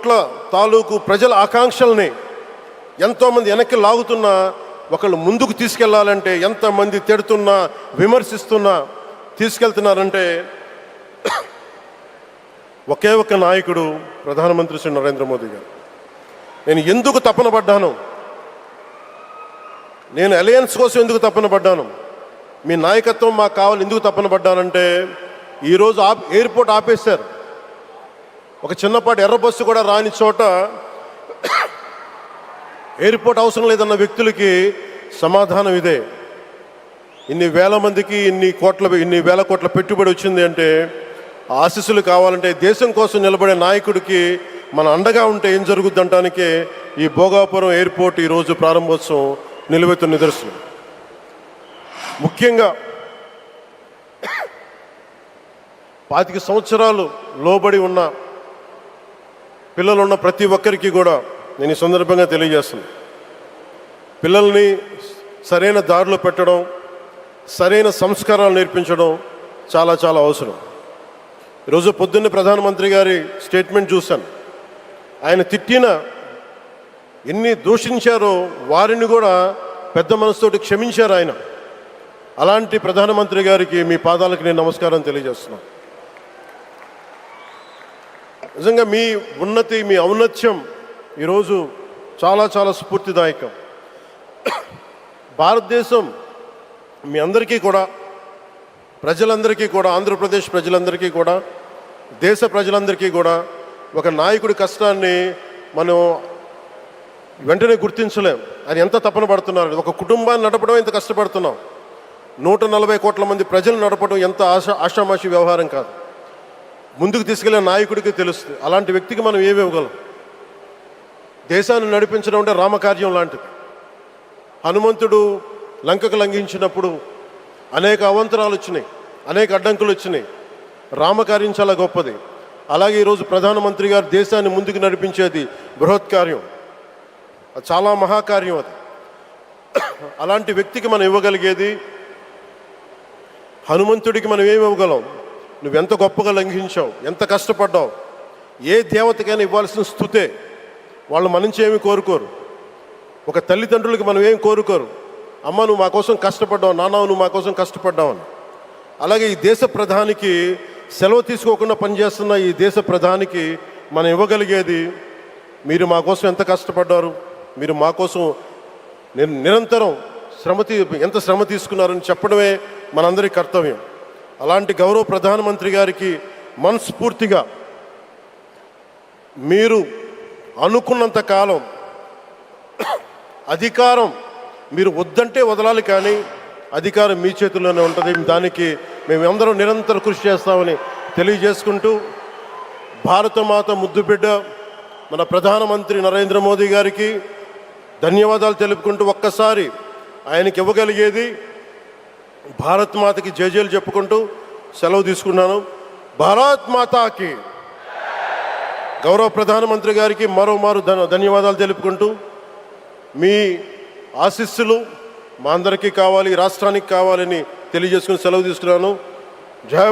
కోట్ల తాలూకు ప్రజల ఆకాంక్షల్ని ఎంతోమంది వెనక్కి లాగుతున్నా ఒకళ్ళు ముందుకు తీసుకెళ్లాలంటే ఎంతమంది తిడుతున్నా విమర్శిస్తున్నా తీసుకెళ్తున్నారంటే ఒకే ఒక నాయకుడు ప్రధానమంత్రి శ్రీ నరేంద్ర మోదీ గారు. నేను ఎందుకు తపన పడ్డాను, నేను అలయన్స్ కోసం ఎందుకు తపన పడ్డాను, మీ నాయకత్వం మాకు కావాలి ఎందుకు తపన పడ్డానంటే ఈరోజు ఎయిర్పోర్ట్ ఆపేశారు. ఒక చిన్నపాటి ఎర్ర బస్సు కూడా రాని చోట ఎయిర్పోర్ట్ అవసరం లేదన్న వ్యక్తులకి సమాధానం ఇదే. ఇన్ని వేల మందికి ఇన్ని వేల కోట్ల పెట్టుబడి వచ్చింది అంటే ఆశీస్సులు కావాలంటే దేశం కోసం నిలబడే నాయకుడికి మన అండగా ఉంటే ఏం జరుగుద్ది అంటానికే ఈ భోగాపురం ఎయిర్పోర్ట్ ఈరోజు ప్రారంభోత్సవం నిలువెత్తు నిదర్శనం. ముఖ్యంగా 25 సంవత్సరాలు లోబడి ఉన్న పిల్లలున్న ప్రతి ఒక్కరికి కూడా నేను ఈ సందర్భంగా తెలియజేస్తున్నాను. పిల్లల్ని సరైన దారిలో పెట్టడం, సరైన సంస్కారాలు నేర్పించడం చాలా చాలా అవసరం. ఈరోజు పొద్దున్నే ప్రధానమంత్రి గారి స్టేట్మెంట్ చూశాను. ఆయన తిట్టిన ఎన్ని దూషించారో వారిని కూడా పెద్ద మనసుతోటి క్షమించారు ఆయన. అలాంటి ప్రధానమంత్రి గారికి మీ పాదాలకు నేను నమస్కారం తెలియజేస్తున్నాను. నిజంగా మీ ఉన్నతి, మీ ఔన్నత్యం ఈరోజు చాలా చాలా స్ఫూర్తిదాయకం. భారతదేశం మీ అందరికీ కూడా, ప్రజలందరికీ కూడా, ఆంధ్రప్రదేశ్ ప్రజలందరికీ కూడా, దేశ ప్రజలందరికీ కూడా ఒక నాయకుడి కష్టాన్ని మనం వెంటనే గుర్తించలేం. ఆయన ఎంత తపన పడుతున్నారు. ఒక కుటుంబాన్ని నడపడం ఎంత కష్టపడుతున్నాం. 140 కోట్ల మంది ప్రజలు నడపడం ఎంత ఆషామాషి వ్యవహారం కాదు. ముందుకు తీసుకెళ్లే నాయకుడికి తెలుస్తుంది. అలాంటి వ్యక్తికి మనం ఏమి ఇవ్వగలం. దేశాన్ని నడిపించడం అంటే రామకార్యం లాంటిది. హనుమంతుడు లంకకు లంఘించినప్పుడు అనేక అవాంతరాలు వచ్చినాయి, అనేక అడ్డంకులు వచ్చినాయి. రామకార్యం చాలా గొప్పది. అలాగే ఈరోజు ప్రధానమంత్రి గారు దేశాన్ని ముందుకు నడిపించేది బృహత్కార్యం, చాలా మహాకార్యం అది. అలాంటి వ్యక్తికి మనం ఇవ్వగలిగేది, హనుమంతుడికి మనం ఏమి ఇవ్వగలం? నువ్వెంత గొప్పగా లంఘించావు, ఎంత కష్టపడ్డావు. ఏ దేవతకైనా ఇవ్వాల్సిన స్తుతే. వాళ్ళు మన నుంచి ఏమి కోరుకోరు. ఒక తల్లిదండ్రులకి మనం ఏమి కోరుకోరు. అమ్మ నువ్వు మా కోసం కష్టపడ్డావు, నాన్న నువ్వు మా కోసం కష్టపడ్డావు అని. అలాగే ఈ దేశ ప్రధానికి, సెలవు తీసుకోకుండా పనిచేస్తున్న ఈ దేశ ప్రధానికి మనం ఇవ్వగలిగేది, మీరు మా కోసం ఎంత కష్టపడ్డారు, మీరు మా కోసం నిరంతరం ఎంత శ్రమ తీసుకున్నారని చెప్పడమే మనందరి కర్తవ్యం. అలాంటి గౌరవ ప్రధానమంత్రి గారికి మనస్ఫూర్తిగా మీరు అనుకున్నంత కాలం అధికారం మీరు వద్దంటే వదలాలి, కానీ అధికారం మీ చేతుల్లోనే ఉంటుంది. దానికి మేమందరం నిరంతర కృషి చేస్తామని తెలియజేసుకుంటూ, భారతమాత ముద్దుబిడ్డ మన ప్రధానమంత్రి నరేంద్ర మోదీ గారికి ధన్యవాదాలు తెలుపుకుంటూ, ఒక్కసారి ఆయనకి ఇవ్వగలిగేది భారత్ మాతకి జయజయలు చెప్పుకుంటూ సెలవు తీసుకున్నాను. భారత్ మాతాకి. గౌరవ ప్రధానమంత్రి గారికి మరోమారు ధన్యవాదాలు తెలుపుకుంటూ, మీ ఆశీస్సులు మా అందరికీ కావాలి, రాష్ట్రానికి కావాలని తెలియజేసుకుని సెలవు తీసుకున్నాను. జయ